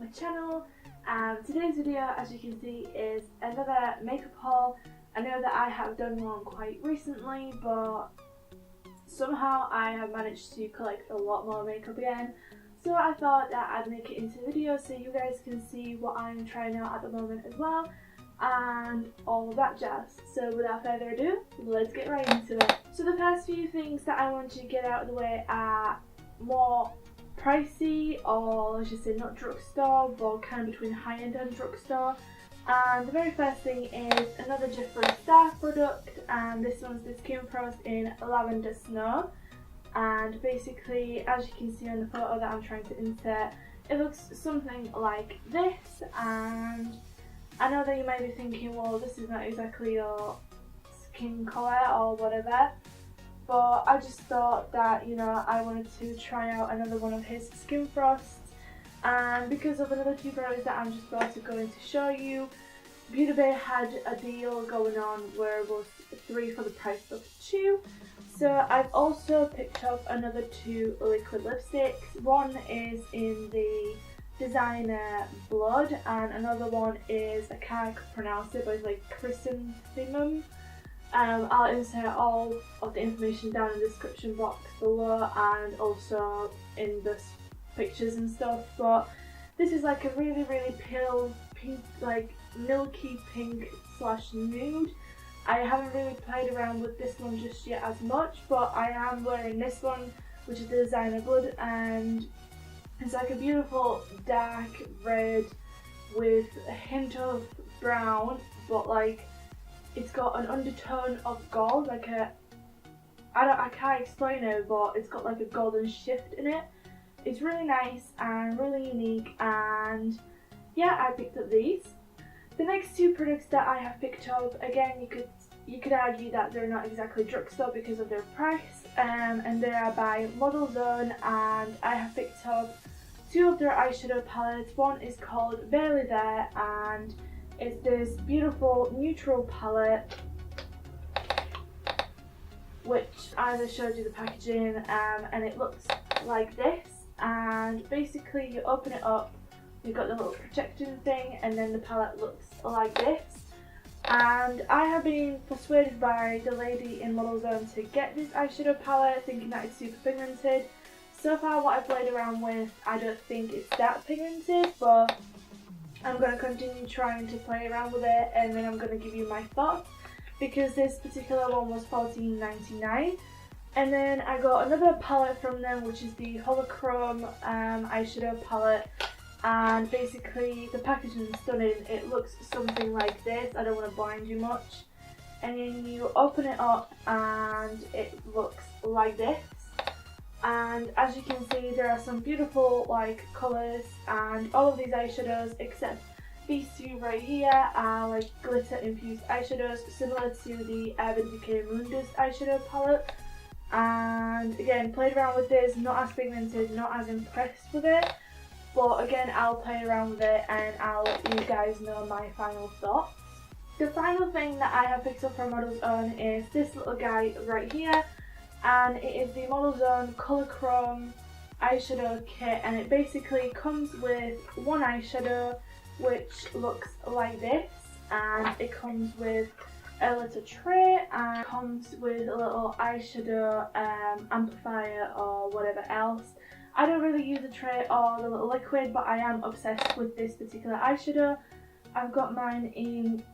my channel. Today's video, as you can see, is another makeup haul. I know that I have done one quite recently, but somehow I have managed to collect a lot more makeup again. So I thought that I'd make it into a video so you guys can see what I'm trying out at the moment as well, and all that jazz. So without further ado, let's get right into it. So the first few things that I want to get out of the way are more pricey, or let's just say not drugstore, but kind of between high-end and drugstore. And the very first thing is another Jeffree Star product, and this one's the Skin Frost in Lavender Snow. And basically, as you can see on the photo that I'm trying to insert, it looks something like this. And I know that you might be thinking, well, this is not exactly your skin colour or whatever, but I just thought that, you know, I wanted to try out another one of his Skin Frosts. And because of another two products that I'm just about to go in to show you, Beauty Bay had a deal going on where it was 3 for the price of 2. So I've also picked up another 2 liquid lipsticks. One is in the designer Blood, and another one is, I can't pronounce it, but it's like chrysanthemum. I'll insert all of the information down in the description box below and also in the pictures and stuff. But this is like a really pale pink, like milky pink slash nude. I haven't really played around with this one just yet as much, but I am wearing this one, which is the designer Blood, and it's like a beautiful dark red with a hint of brown, but like it's got an undertone of gold, like I can't explain it, but it's got like a golden shift in it. It's really nice and really unique, and yeah, I picked up these. The next 2 products that I have picked up, again, you could argue that they're not exactly drugstore because of their price, and they are by Model Zone, and I have picked up 2 of their eyeshadow palettes. One is called Barely There, and it's this beautiful neutral palette, which as I showed you the packaging, and it looks like this. And basically you open it up, you've got the little protection thing, and then the palette looks like this. And I have been persuaded by the lady in Model Zone to get this eyeshadow palette, thinking that it's super pigmented. So far what I've played around with, I don't think it's that pigmented, but I'm going to continue trying to play around with it, and then I'm going to give you my thoughts, because this particular one was $14.99. And then I got another palette from them, which is the Holochrome eyeshadow palette, and basically the packaging is stunning. It looks something like this. I don't want to blind you much. And then you open it up and it looks like this. And as you can see, there are some beautiful like colours, and all of these eyeshadows except these 2 right here are like glitter infused eyeshadows, similar to the Urban Decay Moondust eyeshadow palette. And again, played around with this, not as pigmented, not as impressed with it, but again, I'll play around with it and I'll let you guys know my final thoughts. The final thing that I have picked up from Model Zone is this little guy right here, and it is the Model Zone Colour Chrome eyeshadow kit, and it basically comes with one eyeshadow which looks like this, and it comes with a little tray, and comes with a little eyeshadow amplifier or whatever else. I don't really use the tray or the little liquid, but I am obsessed with this particular eyeshadow. I've got mine in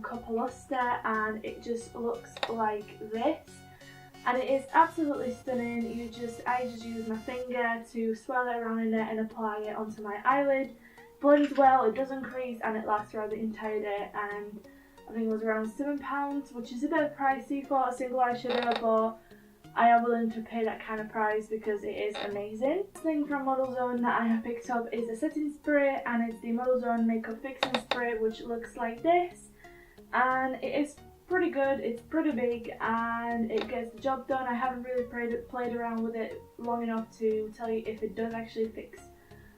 Copper Luster, and it just looks like this, and it is absolutely stunning. I just use my finger to swirl it around in it and apply it onto my eyelid. Blends well, it doesn't crease, and it lasts throughout the entire day. And I think it was around £7, which is a bit pricey for a single eyeshadow, but I am willing to pay that kind of price because it is amazing. The thing from Model Zone that I have picked up is a setting spray, and it's the Model Zone Makeup Fixing Spray, which looks like this. And it is pretty good, it's pretty big, and it gets the job done. I haven't really played around with it long enough to tell you if it does actually fix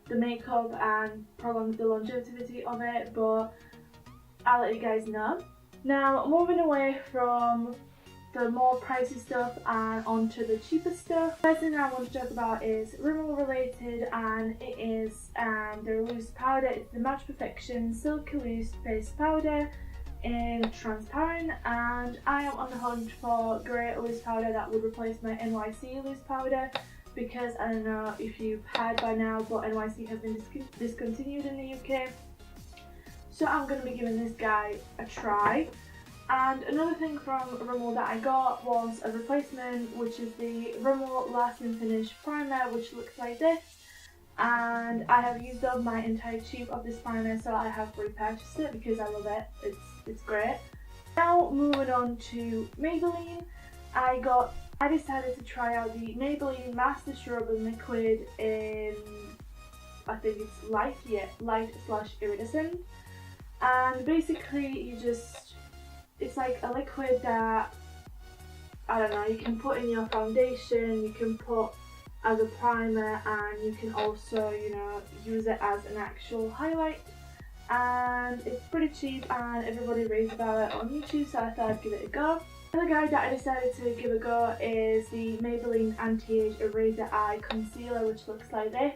the makeup and prolongs the longevity of it, but I'll let you guys know. Now, moving away from the more pricey stuff and onto the cheaper stuff. First thing I want to talk about is Rimmel related, and it is their loose powder. It's the Match Perfection Silky Loose Face Powder in transparent, and I am on the hunt for great loose powder that would replace my NYC loose powder, because I don't know if you've heard by now, but NYC has been discontinued in the UK. So I'm going to be giving this guy a try. And another thing from Rimmel that I got was a replacement, which is the Rimmel Lasting Finish Primer, which looks like this. And I have used up my entire tube of this primer, so I have repurchased it because I love it. It's great. Now moving on to Maybelline, I decided to try out the Maybelline Master Strobe Liquid in, I think it's light/iridescent. And basically it's like a liquid that, I don't know, you can put in your foundation, you can put as a primer, and you can also, you know, use it as an actual highlight. And it's pretty cheap and everybody raves about it on YouTube, so I thought I'd give it a go. Another guide that I decided to give a go is the Maybelline Anti-Age Eraser Eye Concealer, which looks like this.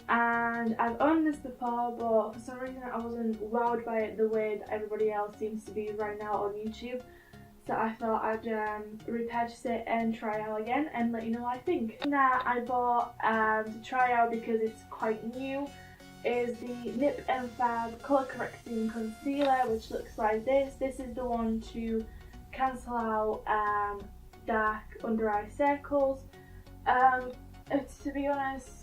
And I've owned this before, but for some reason I wasn't wowed by it the way that everybody else seems to be right now on YouTube. So I thought I'd repurchase it and try it out again and let you know what I think. Now I bought to try out because it's quite new is the Nip and Fab Colour Correcting Concealer, which looks like this. This is the one to cancel out dark under eye circles. It's, to be honest,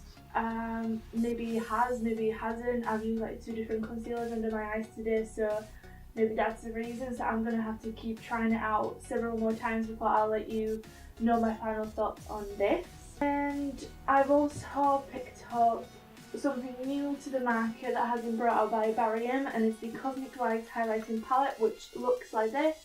maybe it has, maybe it hasn't. I've used like 2 different concealers under my eyes today, so maybe that's the reason. So I'm gonna have to keep trying it out several more times before I'll let you know my final thoughts on this. And I've also picked up something new to the market that has been brought out by Barium, and it's the Cosmic Light Highlighting Palette, which looks like this.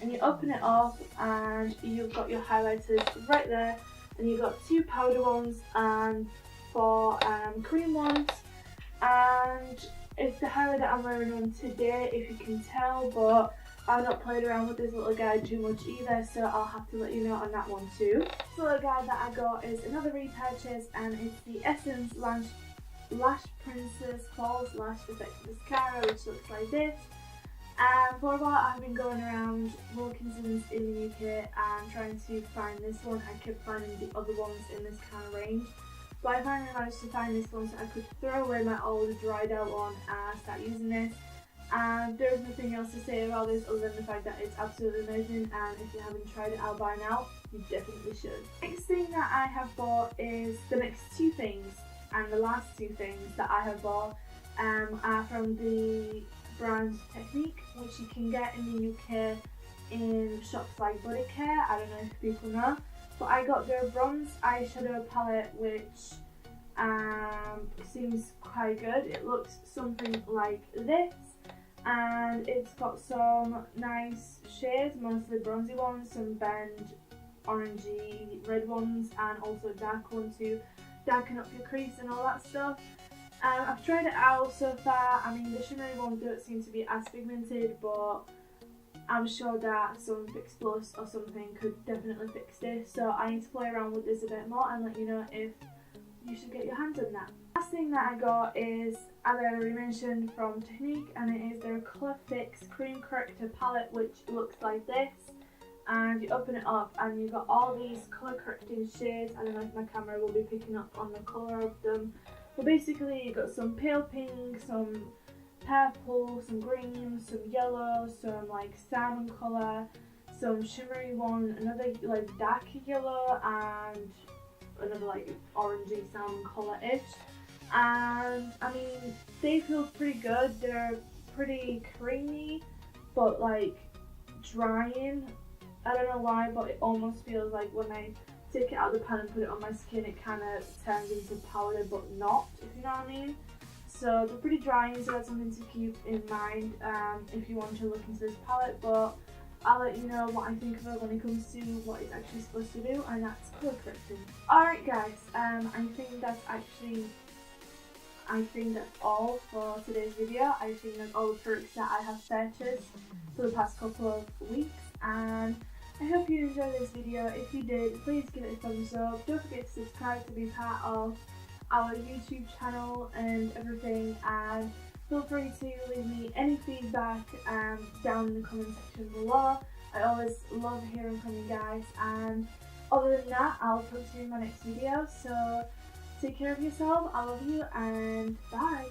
And you open it up and you've got your highlighters right there, and you've got 2 powder ones and 4 cream ones. And it's the highlight that I'm wearing on today, if you can tell, but I've not played around with this little guide too much either, so I'll have to let you know on that one too. The little guide that I got is another repurchase, and it's the Essence Lash Princess False Lash Effect Mascara, which looks like this. And for a while I've been going around Wilkinsons in the UK and trying to find this one. I kept finding the other ones in this kind of range, but I finally managed to find this one so I could throw away my old dried out one and start using this. And there's nothing else to say about this other than the fact that it's absolutely amazing, and if you haven't tried it out by now, you definitely should. Next thing that I have bought is the next 2 things, and the last 2 things that I have bought are from the brand Technique, which you can get in the UK in shops like Body Care. I don't know if people know, but I got their bronze eyeshadow palette, which seems quite good. It looks something like this, and it's got some nice shades, mostly bronzy ones, some burnt orangey red ones, and also dark ones to darken up your crease and all that stuff. I've tried it out so far. I mean, the shimmery ones don't seem to be as pigmented, but I'm sure that some Fix Plus or something could definitely fix this. So I need to play around with this a bit more and let you know if you should get your hands on that. Last thing that I got is, as I already mentioned, from Technique, and it is their Colour Fix Cream Corrector Palette, which looks like this. And you open it up and you've got all these colour correcting shades. I don't know if my camera will be picking up on the colour of them, but basically you've got some pale pink, some purple, some green, some yellow, some like salmon colour, some shimmery one, another like darker yellow, and another like orangey salmon colour-ish. And I mean, they feel pretty good. They're pretty creamy, but like drying. I don't know why, but it almost feels like when I take it out of the pan and put it on my skin, it kind of turns into powder, but not, if you know what I mean. So they're pretty drying, so that's something to keep in mind if you want to look into this palette. But I'll let you know what I think of it when it comes to what it's actually supposed to do, and that's colour correcting. Alright guys, I think that's all for today's video. I think that's all the products that I have purchased for the past couple of weeks, and I hope you enjoyed this video. If you did, please give it a thumbs up. Don't forget to subscribe to be part of our YouTube channel and everything, and feel free to leave me any feedback down in the comment section below. I always love hearing from you guys, and other than that, I'll talk to you in my next video. So take care of yourself, I love you, and bye!